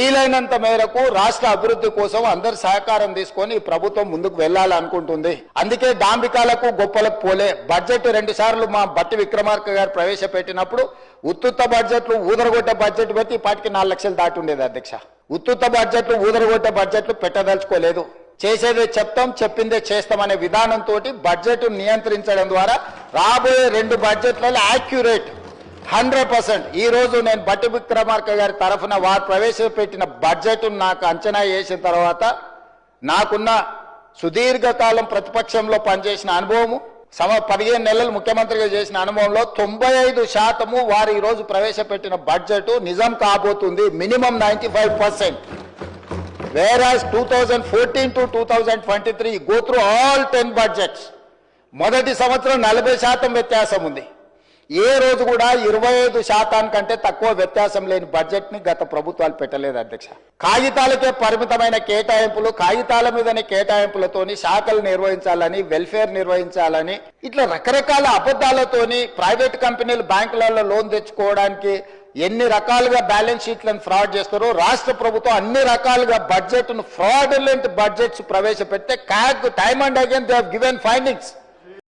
వీలైనంత మేరకు రాష్ట్ర అభివృద్ధి కోసం అందరి సహకారం తీసుకొని ఈ ప్రభుత్వం ముందుకు వెళ్ళాలనుకుంటుంది. అందుకే డాంబికాలకు గొప్పలకు పోలే. బడ్జెట్ 2 సార్లు మా బట్టి విక్రమార్క గారు ప్రవేశపెట్టినప్పుడు ఉత్తుత్త బడ్జెట్లు ఊదరగొట్టే బడ్జెట్ పెట్టి ఇప్పటికి 4 లక్షలు దాటి ఉండేది అధ్యక్ష. ఉత్తుత్త బడ్జెట్లు ఊదరగొట్టే బడ్జెట్లు పెట్టదలుచుకోలేదు. చేసేదే చెప్తాం, చెప్పిందే చేస్తామనే విధానంతో బడ్జెట్ నియంత్రించడం ద్వారా రాబోయే 2 బడ్జెట్లలో యాక్యురేట్ 100%. ఈ రోజు నేను బట్టి విక్రమార్క గారి తరఫున వారు ప్రవేశపెట్టిన బడ్జెట్ నాకు అంచనా వేసిన తర్వాత నాకున్న సుదీర్ఘకాలం ప్రతిపక్షంలో పనిచేసిన అనుభవము, 15 నెలలు ముఖ్యమంత్రిగా చేసిన అనుభవంలో 95% వారు ఈ రోజు ప్రవేశపెట్టిన బడ్జెట్ నిజం కాబోతుంది. Minimum 95%. Whereas 2014 to 2023 go through all 10 budgets. మొదటి సంవత్సరం 40% వ్యత్యాసం ఉంది. ఏ రోజు కూడా 25% కంటే తక్కువ వ్యత్యాసం లేని బడ్జెట్ ని గత ప్రభుత్వాలు పెట్టలేదు అధ్యక్ష. కాగితాలకే పరిమితమైన కేటాయింపులు, కాగితాల మీదనే కేటాయింపులతోని శాఖలు నిర్వహించాలని, వెల్ఫేర్ నిర్వహించాలని, ఇట్లా రకరకాల అబద్ధాలతోని ప్రైవేట్ కంపెనీలు బ్యాంకులలో లోన్ తెచ్చుకోవడానికి ఎన్ని రకాలుగా బ్యాలెన్స్ షీట్లను ఫ్రాడ్ చేస్తారో రాష్ట్ర ప్రభుత్వం అన్ని రకాలుగా బడ్జెట్ ను ఫ్రాడులెంట్ బడ్జెట్స్ ప్రవేశపెడితే time and again they have given findings.